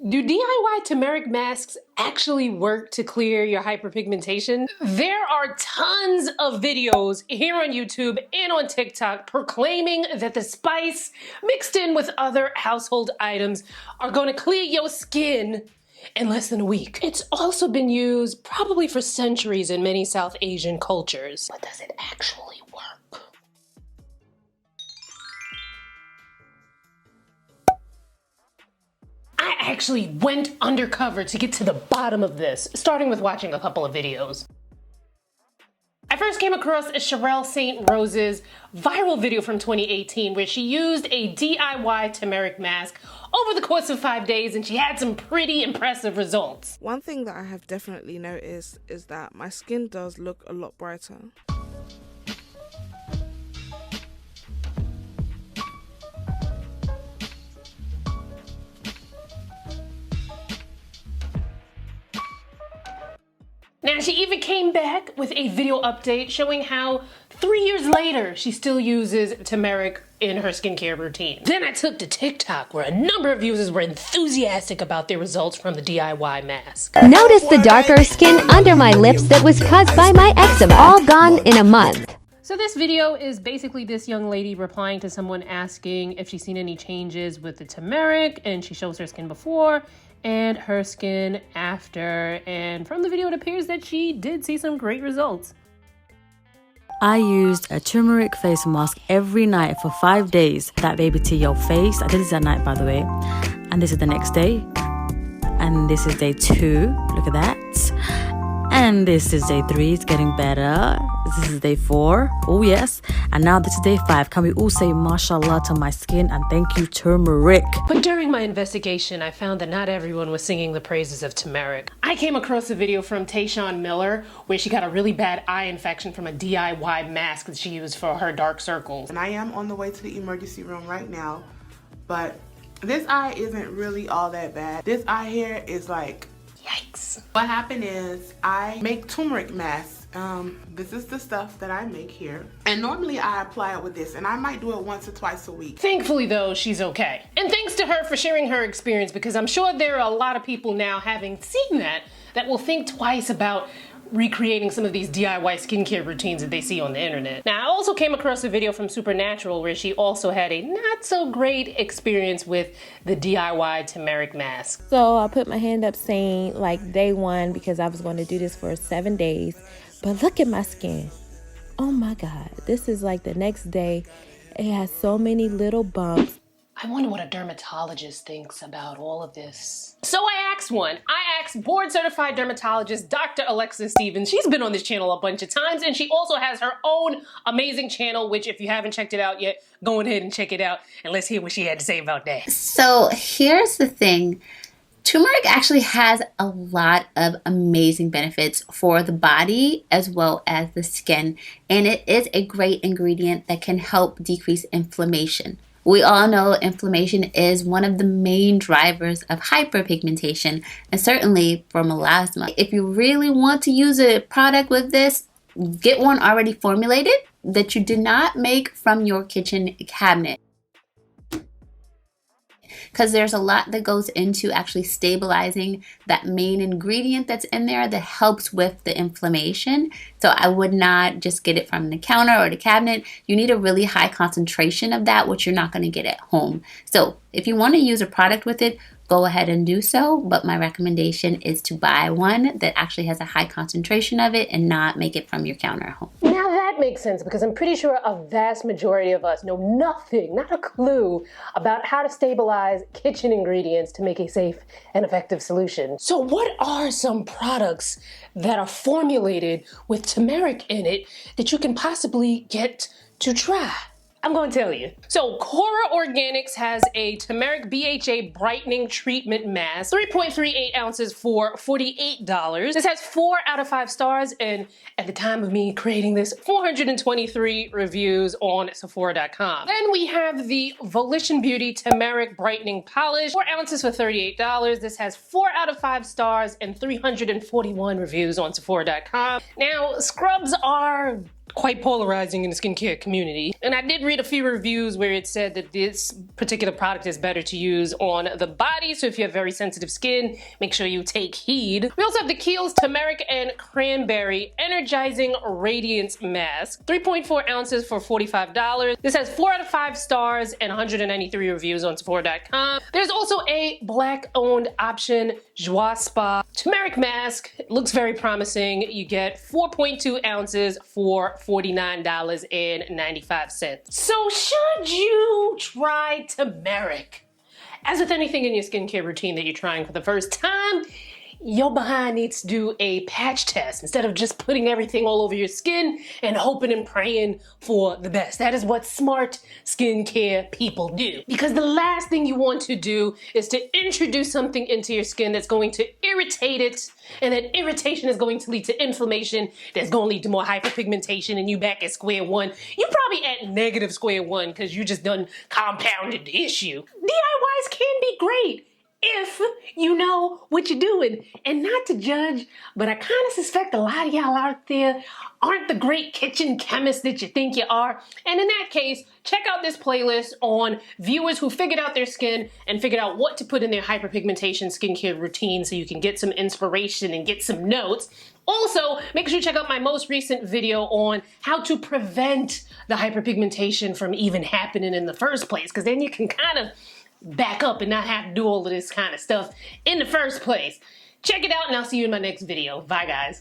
Do DIY turmeric masks actually work to clear your hyperpigmentation? There are tons of videos here on YouTube and on TikTok proclaiming that the spice mixed in with other household items are going to clear your skin in less than a week. It's also been used probably for centuries in many South Asian cultures. But does it actually work? I actually went undercover to get to the bottom of this, starting with watching a couple of videos. I first came across a Cheryl St. Rose's viral video from 2018 where she used a DIY turmeric mask over the course of 5 days, and she had some pretty impressive results. One thing that I have definitely noticed is that my skin does look a lot brighter. Now, she even came back with a video update showing how 3 years later, she still uses turmeric in her skincare routine. Then I took to TikTok, where a number of users were enthusiastic about their results from the DIY mask. Notice the darker skin under my lips that was caused by my eczema, all gone in a month. So this video is basically this young lady replying to someone asking if she's seen any changes with the turmeric, and she shows her skin before and her skin after, and from the video it appears that she did see some great results. I used a turmeric face mask every night for 5 days. That baby to your face. I did this at night, by the way. And this is the next day. And this is day 2. Look at that. And this is day 3. It's getting better. This is day 4. Oh yes. And now this is day 5. Can we all say mashallah to my skin and thank you turmeric? But during my investigation, I found that not everyone was singing the praises of turmeric. I came across a video from Tayshawn Miller where she got a really bad eye infection from a DIY mask that she used for her dark circles. And I am on the way to the emergency room right now, but this eye isn't really all that bad. This eye here is like, yikes. What happened is I make turmeric masks. This is the stuff that I make here. And normally I apply it with this, and I might do it once or twice a week. Thankfully though, she's okay. And thanks to her for sharing her experience, because I'm sure there are a lot of people now having seen that will think twice about recreating some of these DIY skincare routines that they see on the internet. Now, I also came across a video from Supernatural where she also had a not so great experience with the DIY turmeric mask. So I put my hand up saying like day 1 because I was going to do this for 7 days. But look at my skin. Oh my God, this is like the next day. It has so many little bumps. I wonder what a dermatologist thinks about all of this. So I asked one. I asked board certified dermatologist Dr. Alexis Stephens. She's been on this channel a bunch of times, and she also has her own amazing channel, which if you haven't checked it out yet, go ahead and check it out and let's hear what she had to say about that. So here's the thing. Turmeric actually has a lot of amazing benefits for the body as well as the skin, and it is a great ingredient that can help decrease inflammation. We all know inflammation is one of the main drivers of hyperpigmentation, and certainly for melasma. If you really want to use a product with this, get one already formulated that you did not make from your kitchen cabinet, because there's a lot that goes into actually stabilizing that main ingredient that's in there that helps with the inflammation. So I would not just get it from the counter or the cabinet. You need a really high concentration of that, which you're not going to get at home. So if you want to use a product with it, go ahead and do so, but my recommendation is to buy one that actually has a high concentration of it and not make it from your counter at home. Now that makes sense, because I'm pretty sure a vast majority of us know nothing, not a clue, about how to stabilize kitchen ingredients to make a safe and effective solution. So what are some products that are formulated with turmeric in it that you can possibly get to try? I'm going to tell you. So KORA Organics has a turmeric BHA brightening treatment mask, 3.38 ounces for $48. This has 4 out of 5 stars, and at the time of me creating this, 423 reviews on Sephora.com. Then we have the Volition Beauty Turmeric Brightening Polish, 4 ounces for $38. This has 4 out of 5 stars and 341 reviews on Sephora.com. Now, scrubs are quite polarizing in the skincare community. And I did read a few reviews where it said that this particular product is better to use on the body, so if you have very sensitive skin, make sure you take heed. We also have the Kiehl's Turmeric and Cranberry Energizing Radiance Mask. 3.4 ounces for $45. This has 4 out of 5 stars and 193 reviews on Sephora.com. There's also a black-owned option, Joire Spa Turmeric Mask. It looks very promising. You get 4.2 ounces for $49.95. So should you try turmeric? As with anything in your skincare routine that you're trying for the first time, your behind needs to do a patch test instead of just putting everything all over your skin and hoping and praying for the best. That is what smart skincare people do. Because the last thing you want to do is to introduce something into your skin that's going to irritate it, and that irritation is going to lead to inflammation, that's going to lead to more hyperpigmentation, and you back at square one. You're probably at negative square one because you just done compounded the issue. DIYs can be great if you know what you're doing. And not to judge, but I kind of suspect a lot of y'all out there aren't the great kitchen chemists that you think you are. And in that case, check out this playlist on viewers who figured out their skin and figured out what to put in their hyperpigmentation skincare routine so you can get some inspiration and get some notes. Also, make sure you check out my most recent video on how to prevent the hyperpigmentation from even happening in the first place, because then you can kind of back up and not have to do all of this kind of stuff in the first place. Check it out and I'll see you in my next video. Bye guys.